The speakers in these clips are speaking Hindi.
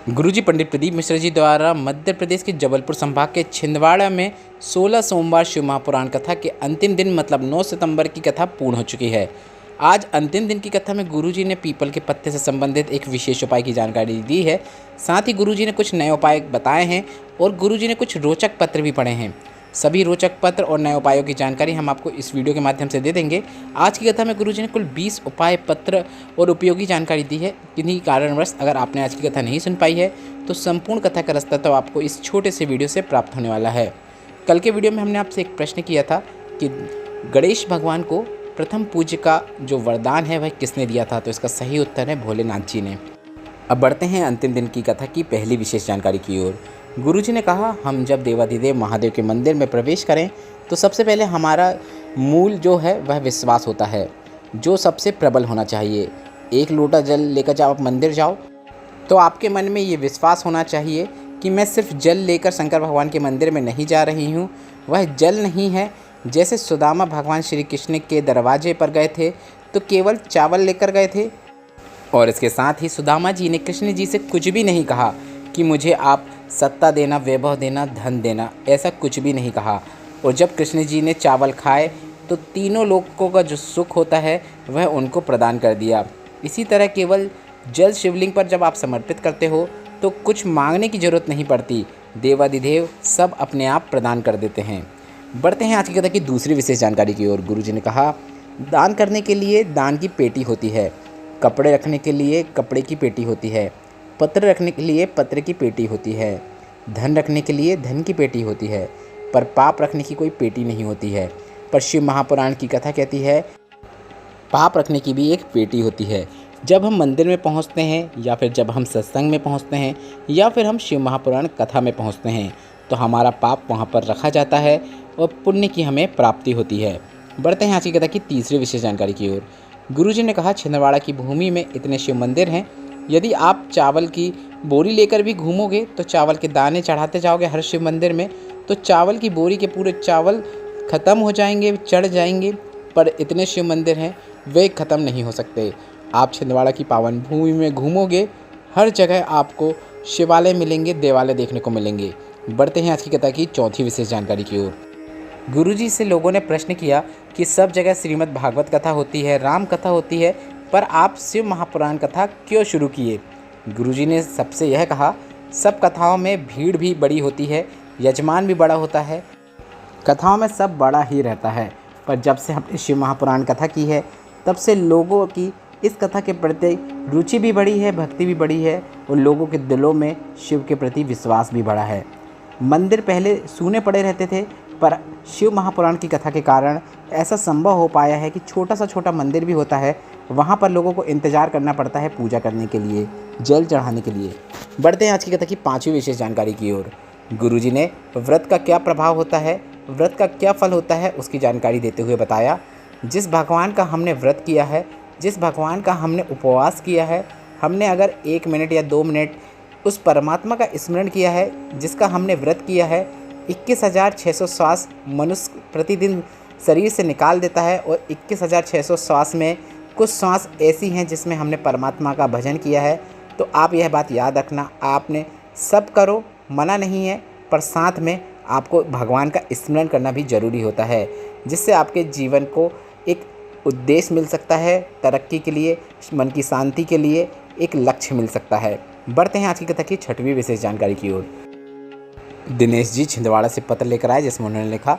गुरुजी पंडित प्रदीप मिश्रा जी द्वारा मध्य प्रदेश के जबलपुर संभाग के छिंदवाड़ा में 16 सोमवार शिव महापुराण कथा के अंतिम दिन मतलब 9 सितंबर की कथा पूर्ण हो चुकी है। आज अंतिम दिन की कथा में गुरुजी ने पीपल के पत्ते से संबंधित एक विशेष उपाय की जानकारी दी है। साथ ही गुरुजी ने कुछ नए उपाय बताए हैं और गुरुजी ने कुछ रोचक पत्र भी पढ़े हैं। सभी रोचक पत्र और नए उपायों की जानकारी हम आपको इस वीडियो के माध्यम से दे देंगे। आज की कथा में गुरुजी ने कुल 20 उपाय, पत्र और उपयोगी जानकारी दी है। किन्हीं कारणवश अगर आपने आज की कथा नहीं सुन पाई है तो संपूर्ण कथा का रास्ता तो आपको इस छोटे से वीडियो से प्राप्त होने वाला है। कल के वीडियो में हमने आपसे एक प्रश्न किया था कि गणेश भगवान को प्रथम पूज्य का जो वरदान है वह किसने दिया था, तो इसका सही उत्तर है भोलेनाथ जी ने। अब बढ़ते हैं अंतिम दिन की कथा की पहली विशेष जानकारी की ओर। गुरुजी ने कहा, हम जब देवाधिदेव महादेव के मंदिर में प्रवेश करें तो सबसे पहले हमारा मूल जो है वह विश्वास होता है, जो सबसे प्रबल होना चाहिए। एक लोटा जल लेकर जब आप मंदिर जाओ तो आपके मन में ये विश्वास होना चाहिए कि मैं सिर्फ जल लेकर शंकर भगवान के मंदिर में नहीं जा रही हूँ। वह जल नहीं है जैसे सुदामा भगवान श्री कृष्ण के दरवाजे पर गए थे तो केवल चावल लेकर गए थे, और इसके साथ ही सुदामा जी ने कृष्ण जी से कुछ भी नहीं कहा कि मुझे आप सत्ता देना, वैभव देना, धन देना, ऐसा कुछ भी नहीं कहा। और जब कृष्ण जी ने चावल खाए तो तीनों लोगों का जो सुख होता है वह उनको प्रदान कर दिया। इसी तरह केवल जल शिवलिंग पर जब आप समर्पित करते हो तो कुछ मांगने की ज़रूरत नहीं पड़ती, देवाधिदेव सब अपने आप प्रदान कर देते हैं। बढ़ते हैं आज की कथा की दूसरी विशेष जानकारी की ओर। गुरुजी ने कहा, दान करने के लिए दान की पेटी होती है, कपड़े रखने के लिए कपड़े की पेटी होती है, पत्र रखने के लिए पत्र की पेटी होती है, धन रखने के लिए धन की पेटी होती है, पर पाप रखने की कोई पेटी नहीं होती है। पर शिव महापुराण की कथा कहती है पाप रखने की भी एक पेटी होती है। जब हम मंदिर में पहुंचते हैं या फिर जब हम सत्संग में पहुंचते हैं या फिर हम शिव महापुराण कथा में पहुंचते हैं तो हमारा पाप वहां पर रखा जाता है और पुण्य की हमें प्राप्ति होती है। बढ़ते हैं आज की कथा की तीसरी विशेष जानकारी की ओर। गुरुजी ने कहा, छिंदवाड़ा की भूमि में इतने शिव मंदिर हैं, यदि आप चावल की बोरी लेकर भी घूमोगे तो चावल के दाने चढ़ाते जाओगे हर शिव मंदिर में तो चावल की बोरी के पूरे चावल ख़त्म हो जाएंगे, चढ़ जाएंगे। पर इतने शिव मंदिर हैं वे ख़त्म नहीं हो सकते। आप छिंदवाड़ा की पावन भूमि में घूमोगे, हर जगह आपको शिवालय मिलेंगे, देवालय देखने को मिलेंगे। बढ़ते हैं आज की कथा की चौथी विशेष जानकारी की ओर। गुरुजी से लोगों ने प्रश्न किया कि सब जगह श्रीमद् भागवत कथा होती है, राम कथा होती है, पर आप शिव महापुराण कथा क्यों शुरू किए? गुरुजी ने सबसे यह कहा, सब कथाओं में भीड़ भी बड़ी होती है, यजमान भी बड़ा होता है, कथाओं में सब बड़ा ही रहता है, पर जब से हमने शिव महापुराण कथा की है तब से लोगों की इस कथा के प्रति रुचि भी बढ़ी है, भक्ति भी बढ़ी है और लोगों के दिलों में शिव के प्रति विश्वास भी बढ़ा है। मंदिर पहले सूने पड़े रहते थे, पर शिव महापुराण की कथा के कारण ऐसा संभव हो पाया है कि छोटा मंदिर भी होता है, वहाँ पर लोगों को इंतज़ार करना पड़ता है पूजा करने के लिए, जल चढ़ाने के लिए। बढ़ते हैं आज की कथा की पांचवी विशेष जानकारी की ओर। गुरुजी ने व्रत का क्या प्रभाव होता है, व्रत का क्या फल होता है उसकी जानकारी देते हुए बताया, जिस भगवान का हमने व्रत किया है, जिस भगवान का हमने उपवास किया है, हमने अगर 1 मिनट या 2 मिनट उस परमात्मा का स्मरण किया है, जिसका हमने व्रत किया है, 21,600 श्वास मनुष्य प्रतिदिन शरीर से निकाल देता है और 21,600 श्वास में कुछ श्वास ऐसी हैं जिसमें हमने परमात्मा का भजन किया है। तो आप यह बात याद रखना, आपने सब करो, मना नहीं है, पर साथ में आपको भगवान का स्मरण करना भी ज़रूरी होता है, जिससे आपके जीवन को एक उद्देश्य मिल सकता है, तरक्की के लिए, मन की शांति के लिए एक लक्ष्य मिल सकता है। बढ़ते हैं आज की कथा की छठवीं विशेष जानकारी की ओर। दिनेश जी छिंदवाड़ा से पत्र लेकर आए जिसमें उन्होंने लिखा,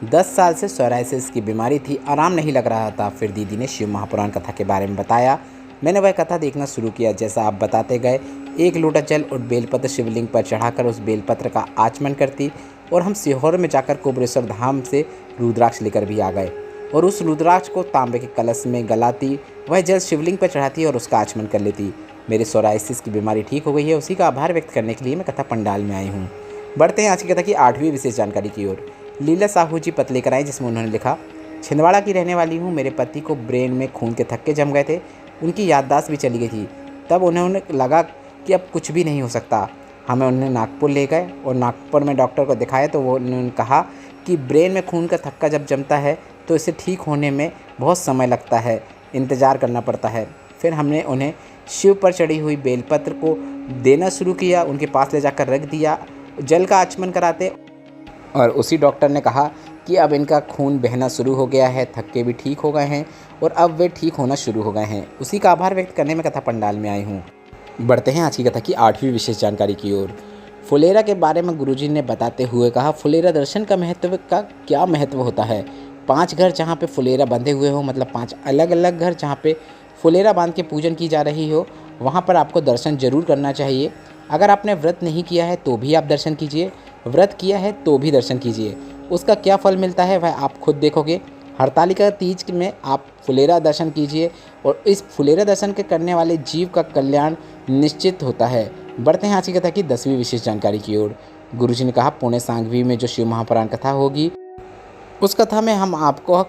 10 साल से सोराइसिस की बीमारी थी, आराम नहीं लग रहा था। फिर दीदी ने शिव महापुराण कथा के बारे में बताया, मैंने वह कथा देखना शुरू किया जैसा आप बताते गए। 1 लोटा जल और बेलपत्र शिवलिंग पर चढ़ाकर उस बेलपत्र का आचमन करती और हम सीहोर में जाकर कुबरेश्वर धाम से रुद्राक्ष लेकर भी आ गए और उस रुद्राक्ष को तांबे के कलश में गलाती, वह जल शिवलिंग पर चढ़ाती और उसका आचमन कर लेती। मेरे सोराइसिस की बीमारी ठीक हो गई है, उसी का आभार व्यक्त करने के लिए मैं कथा पंडाल में आई हूँ। बढ़ते हैं आज की कथा की 8वीं विशेष जानकारी की ओर। लीला साहू जी पत्र लेकर आई जिसमें उन्होंने लिखा, छिंदवाड़ा की रहने वाली हूँ, मेरे पति को ब्रेन में खून के थक्के जम गए थे, उनकी याददाश्त भी चली गई थी। तब उन्होंने लगा कि अब कुछ भी नहीं हो सकता। हमें उन्हें नागपुर ले गए और नागपुर में डॉक्टर को दिखाया तो उन्होंने कहा कि ब्रेन में खून का थक्का जब जमता है तो इसे ठीक होने में बहुत समय लगता है, इंतज़ार करना पड़ता है। फिर हमने उन्हें शिव पर चढ़ी हुई बेलपत्र को देना शुरू किया, उनके पास ले जाकर रख दिया, जल का आचमन कराते। और उसी डॉक्टर ने कहा कि अब इनका खून बहना शुरू हो गया है, थक्के भी ठीक हो गए हैं और अब वे ठीक होना शुरू हो गए हैं। उसी का आभार व्यक्त करने में कथा पंडाल में आई हूँ। बढ़ते हैं आज की कथा की 8वीं विशेष जानकारी की ओर। फुलेरा के बारे में गुरुजी ने बताते हुए कहा, फुलेरा दर्शन का क्या महत्व होता है। 5 घर जहाँ पे फुलेरा बंधे हुए हो, मतलब 5 अलग अलग घर जहाँ पे फुलेरा बांध के पूजन की जा रही हो, वहाँ पर आपको दर्शन जरूर करना चाहिए। अगर आपने व्रत नहीं किया है तो भी आप दर्शन कीजिए, व्रत किया है तो भी दर्शन कीजिए। उसका क्या फल मिलता है वह आप खुद देखोगे। हरतालिका तीज में आप फुलेरा दर्शन कीजिए और इस फुलेरा दर्शन के करने वाले जीव का कल्याण निश्चित होता है। बढ़ते हैं आज की कथा की 10वीं विशेष जानकारी की ओर। गुरुजी ने कहा, पुणे सांगवी में जो शिव महापुराण कथा होगी, उस कथा में हम आपको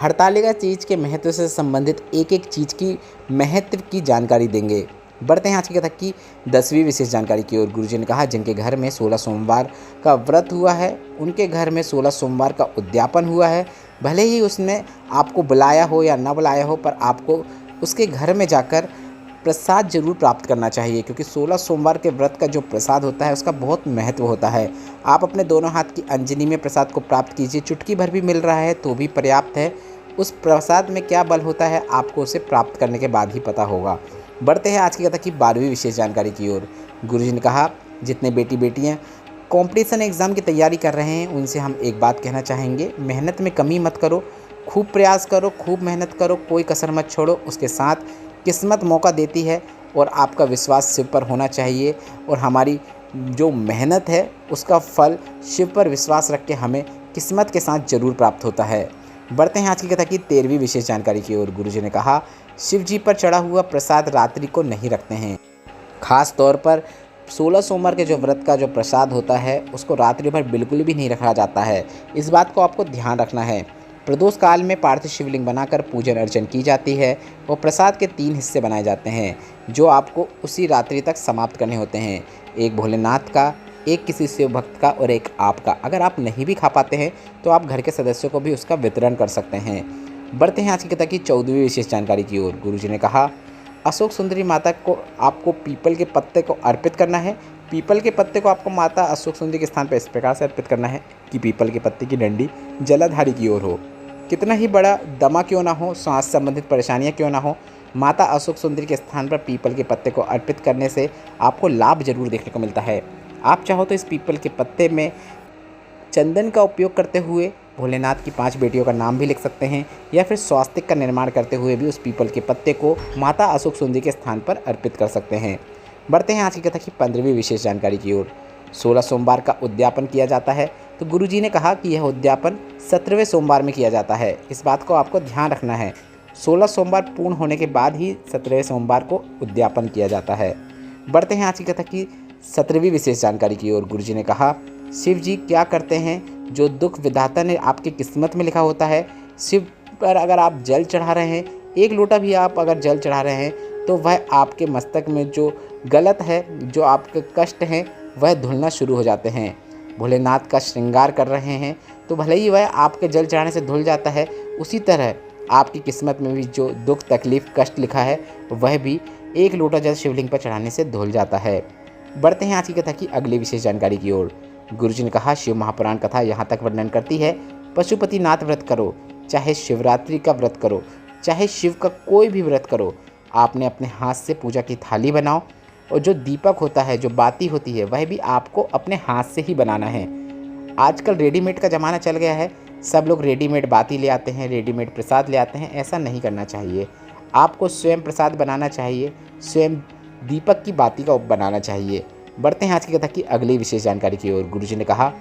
हरतालिका तीज के महत्व से संबंधित एक एक चीज़ की महत्व की जानकारी देंगे। बढ़ते हैं आज की कथा की 10वीं विशेष जानकारी की ओर। गुरुजी ने कहा, जिनके घर में 16 सोमवार का व्रत हुआ है, उनके घर में 16 सोमवार का उद्यापन हुआ है। भले ही उसने आपको बुलाया हो या न बुलाया हो, पर आपको उसके घर में जाकर प्रसाद जरूर प्राप्त करना चाहिए, क्योंकि 16 सोमवार के व्रत का जो प्रसाद होता है उसका बहुत महत्व होता है। आप अपने दोनों हाथ की अंजनी में प्रसाद को प्राप्त कीजिए, चुटकी भर भी मिल रहा है तो भी पर्याप्त है। उस प्रसाद में क्या बल होता है आपको उसे प्राप्त करने के बाद ही पता होगा। बढ़ते हैं आज की कथा की 12वीं विशेष जानकारी की ओर। गुरुजी ने कहा, जितने बेटी बेटियां कंपटीशन एग्ज़ाम की तैयारी कर रहे हैं उनसे हम एक बात कहना चाहेंगे, मेहनत में कमी मत करो, खूब प्रयास करो, खूब मेहनत करो, कोई कसर मत छोड़ो। उसके साथ किस्मत मौका देती है और आपका विश्वास शिव पर होना चाहिए और हमारी जो मेहनत है उसका फल शिव पर विश्वास रख के हमें किस्मत के साथ जरूर प्राप्त होता है। बढ़ते हैं आज की कथा की 13वीं विशेष जानकारी की ओर। गुरुजी ने कहा, शिव जी पर चढ़ा हुआ प्रसाद रात्रि को नहीं रखते हैं। खास तौर पर 16 सोमवार के जो व्रत का जो प्रसाद होता है उसको रात्रि भर बिल्कुल भी नहीं रखा जाता है। इस बात को आपको ध्यान रखना है। प्रदोष काल में पार्थिव शिवलिंग बनाकर पूजन अर्चन की जाती है और प्रसाद के 3 हिस्से बनाए जाते हैं जो आपको उसी रात्रि तक समाप्त करने होते हैं। एक भोलेनाथ का, एक किसी शिव भक्त का और एक आपका। अगर आप नहीं भी खा पाते हैं तो आप घर के सदस्यों को भी उसका वितरण कर सकते हैं। बढ़ते हैं आज की कथा की 14वीं विशेष जानकारी की ओर। गुरुजी ने कहा, अशोक सुंदरी माता को आपको पीपल के पत्ते को अर्पित करना है। पीपल के पत्ते को आपको माता अशोक सुंदरी के स्थान पर इस प्रकार से अर्पित करना है कि पीपल के पत्ते की डंडी जलाधारी की ओर हो। कितना ही बड़ा दमा क्यों ना हो, सांस संबंधित परेशानियां क्यों ना हो, माता अशोक सुंदरी के स्थान पर पीपल के पत्ते को अर्पित करने से आपको लाभ जरूर देखने को मिलता है। आप चाहो तो इस पीपल के पत्ते में चंदन का उपयोग करते हुए भोलेनाथ की 5 बेटियों का नाम भी लिख सकते हैं या फिर स्वास्तिक का निर्माण करते हुए भी उस पीपल के पत्ते को माता अशोक सुंदरी के स्थान पर अर्पित कर सकते हैं। बढ़ते हैं आज की कथा की 15वीं विशेष जानकारी की ओर। 16 सोमवार का उद्यापन किया जाता है, तो गुरुजी ने कहा कि यह उद्यापन 17वें सोमवार में किया जाता है। इस बात को आपको ध्यान रखना है। 16 सोमवार पूर्ण होने के बाद ही 17वें सोमवार को उद्यापन किया जाता है। बढ़ते हैं आज की कथा की 17वीं विशेष जानकारी की ओर। गुरुजी ने कहा, शिव जी क्या करते हैं, जो दुख विधाता ने आपकी किस्मत में लिखा होता है, शिव पर अगर आप जल चढ़ा रहे हैं, 1 लोटा भी आप अगर जल चढ़ा रहे हैं, तो वह आपके मस्तक में जो गलत है, जो आपके कष्ट हैं, वह धुलना शुरू हो जाते हैं। भोलेनाथ का श्रृंगार कर रहे हैं तो भले ही वह आपके जल चढ़ाने से धुल जाता है, उसी तरह आपकी किस्मत में भी जो दुख तकलीफ कष्ट लिखा है वह भी 1 लोटा जल शिवलिंग पर चढ़ाने से धुल जाता है। बढ़ते हैं आज की कथा की अगली विशेष जानकारी की ओर। गुरुजी ने कहा, शिव महापुराण कथा यहाँ तक वर्णन करती है, पशुपतिनाथ व्रत करो, चाहे शिवरात्रि का व्रत करो, चाहे शिव का कोई भी व्रत करो, आपने अपने हाथ से पूजा की थाली बनाओ और जो दीपक होता है, जो बाती होती है, वह भी आपको अपने हाथ से ही बनाना है। आजकल रेडीमेड का ज़माना चल गया है, सब लोग रेडीमेड बाती ले आते हैं, रेडीमेड प्रसाद ले आते हैं। ऐसा नहीं करना चाहिए। आपको स्वयं प्रसाद बनाना चाहिए, स्वयं दीपक की बाती का बनाना चाहिए। बढ़ते हैं आज की कथा की अगली विशेष जानकारी की ओर। गुरुजी ने कहा,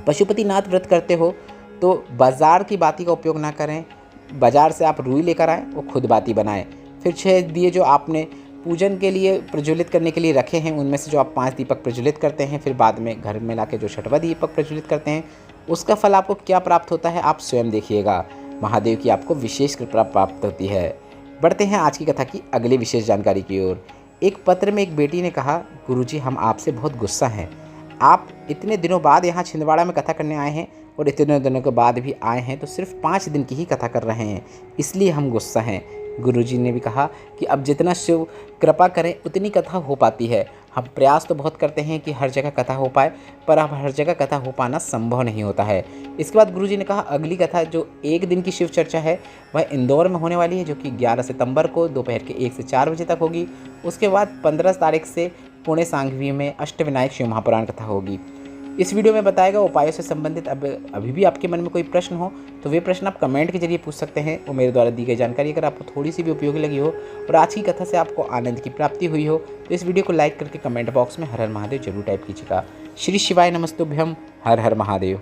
पशुपतिनाथ व्रत करते हो तो बाज़ार की बाती का उपयोग ना करें। बाज़ार से आप रुई लेकर आएँ, वो खुद बाती बनाएं। फिर 6 दिए जो आपने पूजन के लिए प्रज्वलित करने के लिए रखे हैं, उनमें से जो आप 5 दीपक प्रज्वलित करते हैं, फिर बाद में घर में लाके जो 6वां दीपक प्रज्वलित करते हैं, उसका फल आपको क्या प्राप्त होता है आप स्वयं देखिएगा। महादेव की आपको विशेष कृपा प्राप्त होती है। बढ़ते हैं आज की कथा की अगली विशेष जानकारी की ओर। एक पत्र में एक बेटी ने कहा, गुरुजी हम आपसे बहुत गुस्सा हैं। आप इतने दिनों बाद यहाँ छिंदवाड़ा में कथा करने आए हैं और इतने दिनों के बाद भी आए हैं तो सिर्फ 5 दिन की ही कथा कर रहे हैं, इसलिए हम गुस्सा हैं। गुरुजी ने भी कहा कि अब जितना शिव कृपा करें उतनी कथा हो पाती है। हम प्रयास तो बहुत करते हैं कि हर जगह कथा हो पाए, पर अब हर जगह कथा हो पाना संभव नहीं होता है। इसके बाद गुरुजी ने कहा अगली कथा जो एक दिन की शिव चर्चा है वह इंदौर में होने वाली है, जो कि 11 सितंबर को दोपहर के 1 से 4 बजे तक होगी। उसके बाद 15 तारीख से पुणे सांघवी में अष्टविनायक शिव महापुराण कथा होगी। इस वीडियो में बताए गए उपायों से संबंधित अब अभी भी आपके मन में कोई प्रश्न हो तो वे प्रश्न आप कमेंट के जरिए पूछ सकते हैं। वो मेरे द्वारा दी गई जानकारी अगर आपको थोड़ी सी भी उपयोगी लगी हो और आज की कथा से आपको आनंद की प्राप्ति हुई हो तो इस वीडियो को लाइक करके कमेंट बॉक्स में हर हर महादेव जरूर टाइप कीजिएगा। श्री शिवाय नमस्तुभ्यम। हर हर महादेव।